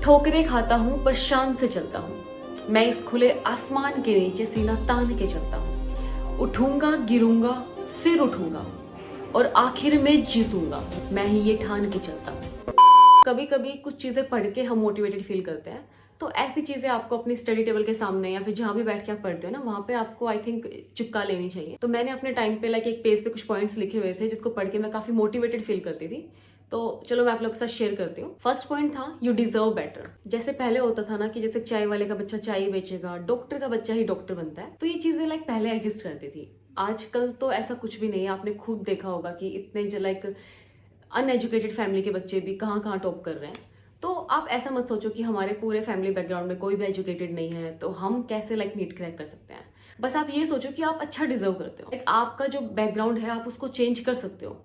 ठोकरें खाता हूँ पर शान से चलता हूँ। मैं इस खुले आसमान के नीचे सीना तान के चलता हूँ। उठूंगा, गिरूंगा, फिर उठूंगा और आखिर में जीतूंगा। मैं ही ये ठान के चलता हूँ। कभी कभी कुछ चीजें पढ़ के हम मोटिवेटेड फील करते हैं, तो ऐसी चीजें आपको अपनी स्टडी टेबल के सामने या फिर जहां भी बैठ के आप पढ़ते हो ना, वहां पे आपको आई थिंक चिपका लेनी चाहिए। तो मैंने अपने टाइम पे एक पेज पे कुछ पॉइंट्स लिखे हुए थे जिसको पढ़ के मैं काफी मोटिवेटेड फील करती थी। तो चलो मैं आप लोग के साथ शेयर करती हूँ। फर्स्ट पॉइंट था यू डिजर्व बेटर। जैसे पहले होता था ना कि जैसे चाय वाले का बच्चा चाय बेचेगा, डॉक्टर का बच्चा ही डॉक्टर बनता है, तो ये चीजें पहले एग्जिस्ट करती थी। आजकल तो ऐसा कुछ भी नहीं है। आपने खुद देखा होगा कि इतने अनएजुकेटेड फैमिली के बच्चे भी कहाँ कहाँ टॉप कर रहे हैं। तो आप ऐसा मत सोचो कि हमारे पूरे फैमिली बैकग्राउंड में कोई भी एजुकेटेड नहीं है तो हम कैसे नीट क्रैक कर सकते हैं। बस आप ये सोचो कि आप अच्छा डिजर्व करते हो। आपका जो बैकग्राउंड है आप उसको चेंज कर सकते हो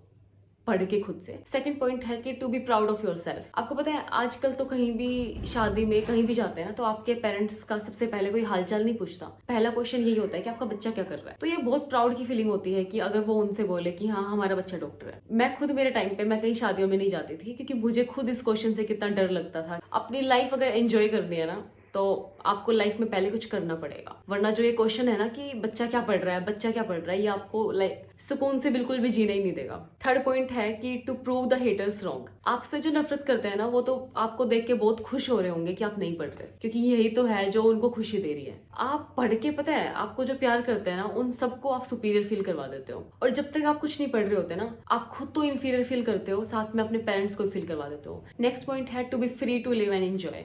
पढ़ के खुद से। सेकंड पॉइंट है कि to be proud of yourself. आपको पता है आजकल तो कहीं भी शादी में कहीं भी जाते हैं ना, तो आपके पेरेंट्स का सबसे पहले कोई हालचाल नहीं पूछता। पहला क्वेश्चन यही होता है कि आपका बच्चा क्या कर रहा है। तो ये बहुत प्राउड की फीलिंग होती है कि अगर वो उनसे बोले कि हाँ हमारा बच्चा डॉक्टर है। मैं खुद मेरे टाइम पे मैं कहीं शादियों में नहीं जाती थी क्योंकि मुझे खुद इस क्वेश्चन से कितना डर लगता था। अपनी लाइफ अगर एंजॉय करनी है ना तो आपको लाइफ में पहले कुछ करना पड़ेगा, वरना जो ये क्वेश्चन है ना कि बच्चा क्या पढ़ रहा है, बच्चा क्या पढ़ रहा है, ये आपको सुकून से बिल्कुल भी जीना ही नहीं देगा। थर्ड पॉइंट है कि to prove the haters wrong. आपसे जो नफरत करते हैं ना वो तो आपको देख के बहुत खुश हो रहे होंगे कि आप नहीं पढ़ रहे, क्योंकि यही तो है जो उनको खुशी दे रही है। आप पढ़ के पता है आपको जो प्यार करते हैं ना उन सबको आप सुपीरियर फील करवा देते हो, और जब तक आप कुछ नहीं पढ़ रहे होते ना आप खुद तो इंफीरियर फील करते हो, साथ में अपने पेरेंट्स को फील करवा देते हो। नेक्स्ट पॉइंट है to be free to live and enjoy.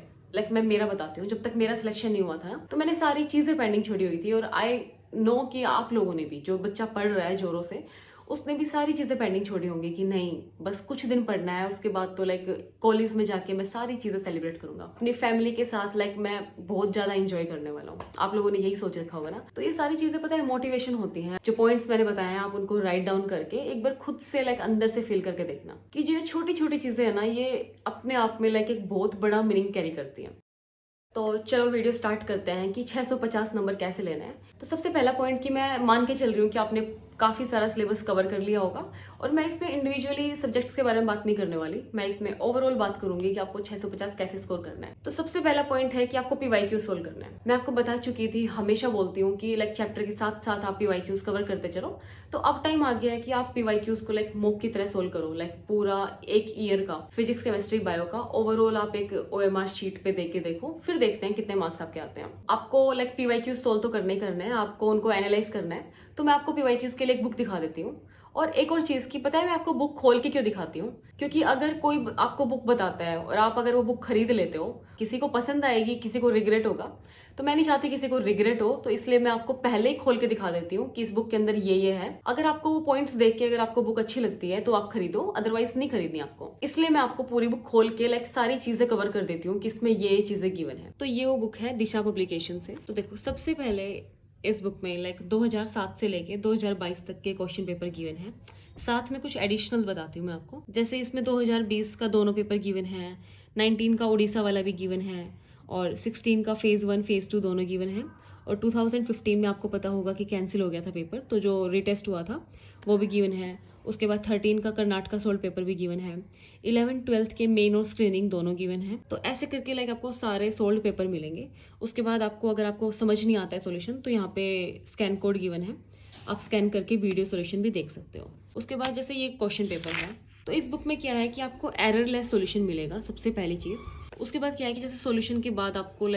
मैं मेरा बताती हूँ। जब तक मेरा सिलेक्शन नहीं हुआ था ना तो मैंने सारी चीजें पेंडिंग छोड़ी हुई थी, और आई नो कि आप लोगों ने भी, जो बच्चा पढ़ रहा है जोरों से उसने भी सारी चीजें पेंडिंग छोड़ी होंगी कि नहीं बस कुछ दिन पढ़ना है, उसके बाद तो कॉलेज में जाके मैं सारी चीजें सेलिब्रेट करूंगा अपनी फैमिली के साथ। मैं बहुत ज्यादा एंजॉय करने वाला हूँ। आप लोगों ने यही सोच रखा होगा ना। तो ये सारी चीजें पता है मोटिवेशन होती हैं। जो पॉइंट्स मैंने बताए हैं आप उनको राइट डाउन करके एक बार खुद से अंदर से फील करके देखना कि जो छोटी छोटी चीजें है ना ये अपने आप में एक बहुत बड़ा मीनिंग कैरी करती है। तो चलो वीडियो स्टार्ट करते हैं कि 650 नंबर कैसे लेना है। तो सबसे पहला पॉइंट कि मैं मान के चल रही हूँ कि आपने काफ़ी सारा सिलेबस कवर कर लिया होगा, और मैं इसमें इंडिविजुअली सब्जेक्ट्स के बारे में बात नहीं करने वाली। मैं इसमें ओवरऑल बात करूंगी कि आपको 650 कैसे स्कोर करना है। तो सबसे पहला पॉइंट है कि आपको पीवाईक्यू सोल्व करना है। मैं आपको बता चुकी थी, हमेशा बोलती हूँ कि चैप्टर के साथ साथ आप पीवाईक्यूज कवर करते चलो। तो अब टाइम आ गया है कि आप पीवाईक्यूज को मॉक की तरह सोल्व करो। पूरा एक ईयर का फिजिक्स, केमिस्ट्री, बायो का ओवरऑल आप एक OMR शीट पे दे के देखो, फिर देखते हैं कितने मार्क्स आपके आते हैं। आपको पीवाईक्यूज सोल्व तो करने है, आपको उनको एनालाइज करना है। तो मैं आपको पीवाईक्यूज के लिए एक बुक दिखा देती हूँ। और एक और चीज की पता है मैं आपको बुक खोल के क्यों दिखाती हूँ, क्योंकि अगर कोई आपको बुक बताता है और आप अगर वो बुक खरीद लेते हो, किसी को पसंद आएगी, किसी को रिग्रेट होगा। तो मैं नहीं चाहती किसी को रिग्रेट हो, तो इसलिए मैं आपको पहले ही खोल के दिखा देती हूँ कि इस बुक के अंदर ये है। अगर आपको वो पॉइंट्स देख के अगर आपको बुक अच्छी लगती है तो आप खरीदो, अदरवाइज नहीं खरीदनी आपको। इसलिए मैं आपको पूरी बुक खोल के सारी चीजें कवर कर देती हूँ कि इसमें ये चीजें गिवन है। तो ये वो बुक है दिशा पब्लिकेशन से। तो देखो सबसे पहले इस बुक में 2007 से लेके 2022 तक के क्वेश्चन पेपर गिवन है। साथ में कुछ एडिशनल बताती हूँ मैं आपको। जैसे इसमें 2020 का दोनों पेपर गिवन है, 19 का उड़ीसा वाला भी गिवन है, और 16 का फेज 1 फेज 2 दोनों गिवन है। और 2015 में आपको पता होगा कि कैंसिल हो गया था पेपर, तो जो रिटेस्ट हुआ था वो भी गिवन है। उसके बाद 13 का कर्नाटका सोल्ड पेपर भी गिवन है। 11th-12th के मेन और स्क्रीनिंग दोनों गिवन है। तो ऐसे करके आपको सारे सोल्ड पेपर मिलेंगे। उसके बाद आपको अगर आपको समझ नहीं आता है सोल्यूशन, तो यहाँ पे स्कैन कोड गिवन है, आप स्कैन करके वीडियो सोल्यूशन भी देख सकते हो। उसके बाद जैसे ये क्वेश्चन पेपर है, तो इस बुक में क्या है कि आपको एररलेस सोल्यूशन मिलेगा, सबसे पहली चीज। उसके बाद क्या है कि जैसे सॉल्यूशन के बाद आपको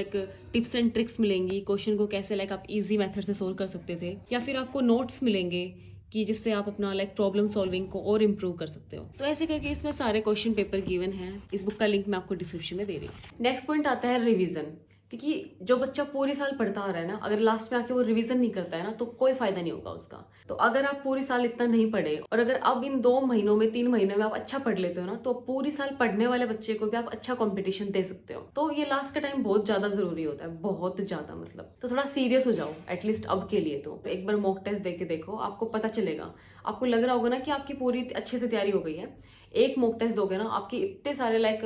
टिप्स एंड ट्रिक्स मिलेंगी, क्वेश्चन को कैसे आप इजी मेथड से सोल्व कर सकते थे, या फिर आपको नोट्स मिलेंगे कि जिससे आप अपना प्रॉब्लम सॉल्विंग को और इम्प्रूव कर सकते हो। तो ऐसे करके इसमें सारे क्वेश्चन पेपर गिवन है। इस बुक का लिंक मैं आपको डिस्क्रिप्शन में दे रही हूँ। नेक्स्ट पॉइंट आता है रिवीजन, क्योंकि जो बच्चा पूरी साल पढ़ता आ रहा है ना, अगर लास्ट में आके वो रिवीजन नहीं करता है ना तो कोई फायदा नहीं होगा उसका। तो अगर आप पूरी साल इतना नहीं पढ़े और अगर अब इन 2 महीनों में 3 महीनों में आप अच्छा पढ़ लेते हो ना, तो पूरी साल पढ़ने वाले बच्चे को भी आप अच्छा कंपटीशन दे सकते हो। तो ये लास्ट का टाइम बहुत ज्यादा जरूरी होता है, बहुत ज्यादा तो थोड़ा सीरियस हो जाओ एटलीस्ट अब के लिए। तो एक बार मॉक टेस्ट दे के देखो, आपको पता चलेगा। आपको लग रहा होगा ना कि आपकी पूरी अच्छे से तैयारी हो गई है। एक मॉक टेस्ट दोगे ना, आपकी इतने सारे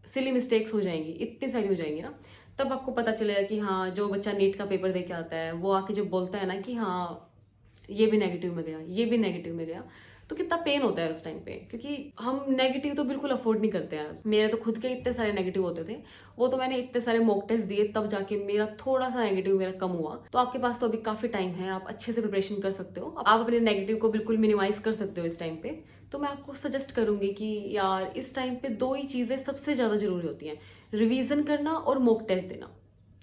सिली मिस्टेक्स हो जाएंगी, इतनी सारी हो जाएंगी ना, तब आपको पता चलेगा कि हाँ जो बच्चा नीट का पेपर दे के आता है वो आके जब बोलता है ना कि हाँ ये भी नेगेटिव में गया, ये भी नेगेटिव में गया, तो कितना पेन होता है उस टाइम पे, क्योंकि हम नेगेटिव तो बिल्कुल अफोर्ड नहीं करते हैं। मेरे तो खुद के इतने सारे नेगेटिव होते थे, वो तो मैंने इतने सारे मॉक टेस्ट दिए तब जाके मेरा थोड़ा सा नेगेटिव मेरा कम हुआ। तो आपके पास तो अभी काफी टाइम है, आप अच्छे से प्रिपरेशन कर सकते हो, आप अपने नेगेटिव को बिल्कुल मिनिमाइज कर सकते हो इस टाइम पे। तो मैं आपको सजेस्ट करूंगी कि यार इस टाइम पे 2 ही चीजें सबसे ज्यादा जरूरी होती हैं, रिवीजन करना और मॉक टेस्ट देना।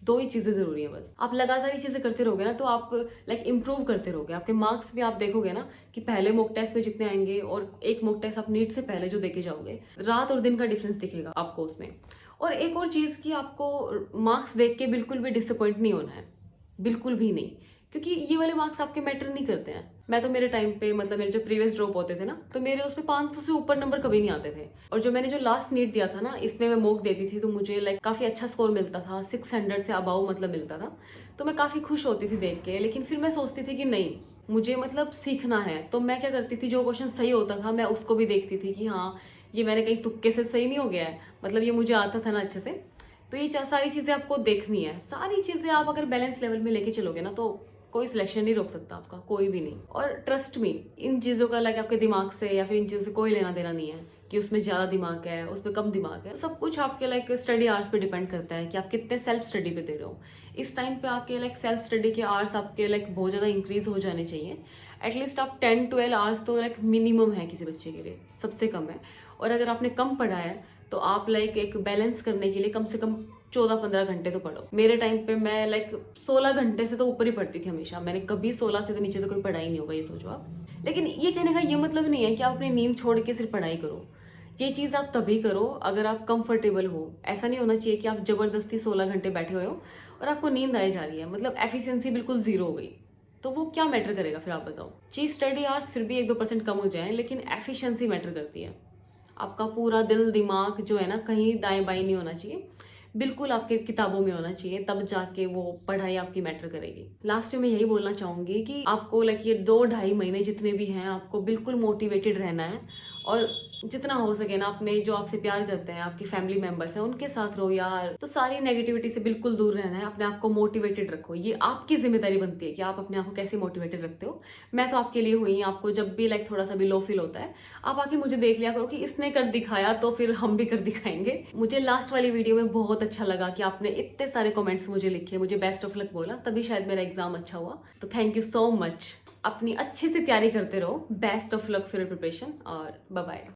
2 ही चीजें जरूरी है बस। आप लगातार ये चीजें करते रहोगे ना तो आप इंप्रूव करते रहोगे। आपके मार्क्स भी आप देखोगे ना कि पहले मॉक टेस्ट में जितने आएंगे और एक मॉक टेस्ट आप नीट से पहले जो देके जाओगे, रात और दिन का डिफरेंस दिखेगा आपको उसमें। और एक और चीज कि आपको मार्क्स देख के बिल्कुल भी डिसअपॉइंट नहीं होना है, बिल्कुल भी नहीं, क्योंकि ये वाले मार्क्स आपके मैटर नहीं करते हैं। मैं तो मेरे टाइम पे मेरे जो प्रीवियस ड्रॉप होते थे ना, तो मेरे उसमें 500 से ऊपर नंबर कभी नहीं आते थे। और जो मैंने जो लास्ट नीट दिया था ना, इसमें मैं मॉक देती थी तो मुझे काफी अच्छा स्कोर मिलता था, 600 से अबाउ मिलता था। तो मैं काफी खुश होती थी देख के। लेकिन फिर मैं सोचती थी कि नहीं, मुझे सीखना है। तो मैं क्या करती थी, जो क्वेश्चन सही होता था मैं उसको भी देखती थी कि हाँ ये मैंने कहीं तुक्के से सही नहीं हो गया है, ये मुझे आता था ना अच्छे से। तो ये सारी चीजें आपको देखनी है। सारी चीजें आप अगर बैलेंस लेवल में लेके चलोगे ना तो कोई सिलेक्शन नहीं रोक सकता आपका, कोई भी नहीं। और ट्रस्ट मी, इन चीजों का आपके दिमाग से या फिर इन चीजों से कोई लेना देना नहीं है कि उसमें ज्यादा दिमाग है उसमें कम दिमाग है। सब कुछ आपके स्टडी आवर्स पे डिपेंड करता है कि आप कितने सेल्फ स्टडी पे दे रहे हो। इस टाइम पे आके सेल्फ स्टडी के आवर्स आपके बहुत ज्यादा इंक्रीज हो जाने चाहिए। एटलीस्ट आप 10-12 आवर्स तो मिनिमम है किसी बच्चे के लिए, सबसे कम है। और अगर आपने कम पढ़ा है तो आप एक बैलेंस करने के लिए कम से कम 14-15 घंटे तो पढ़ो। मेरे टाइम पे मैं 16 घंटे से तो ऊपर ही पढ़ती थी हमेशा। मैंने कभी 16 से तो नीचे तो कोई पढ़ाई नहीं होगा, ये सोचो आप। लेकिन ये कहने का ये मतलब नहीं है कि आप अपनी नींद छोड़ के सिर्फ पढ़ाई करो। ये चीज आप तभी करो अगर आप कंफर्टेबल हो। ऐसा नहीं होना चाहिए कि आप जबरदस्ती 16 घंटे बैठे हुए हो और आपको नींद आई जा रही है, एफिशिएंसी बिल्कुल 0 हो गई। तो वो क्या मैटर करेगा फिर, आप बताओ। जी, स्टडी आवर्स फिर भी 1-2% कम हो जाए, लेकिन एफिशिएंसी मैटर करती है। आपका पूरा दिल दिमाग जो है ना कहीं दाएं बाएं नहीं होना चाहिए, बिल्कुल आपके किताबों में होना चाहिए, तब जाके वो पढ़ाई आपकी मैटर करेगी। लास्ट में मैं यही बोलना चाहूंगी कि आपको ये 2-2.5 महीने जितने भी हैं आपको बिल्कुल मोटिवेटेड रहना है। और जितना हो सके ना अपने जो आपसे प्यार करते हैं, आपकी फैमिली मेंबर्स हैं, उनके साथ रहो यार। तो सारी नेगेटिविटी से बिल्कुल दूर रहना है, अपने आप को मोटिवेटेड रखो। ये आपकी जिम्मेदारी बनती है कि आप अपने आप को कैसे मोटिवेटेड रखते हो। मैं तो आपके लिए हुई, आपको जब भी थोड़ा सा भी लो फील होता है आप आके मुझे देख लिया करो कि इसने कर दिखाया तो फिर हम भी कर दिखाएंगे। मुझे लास्ट वाली वीडियो में बहुत अच्छा लगा कि आपने इतने सारे कमेंट्स मुझे लिखे, मुझे बेस्ट ऑफ लक बोला, तभी शायद मेरा एग्जाम अच्छा हुआ। तो थैंक यू सो मच। अपनी अच्छे से तैयारी करते रहो। Best of luck for preparation और बाय बाय।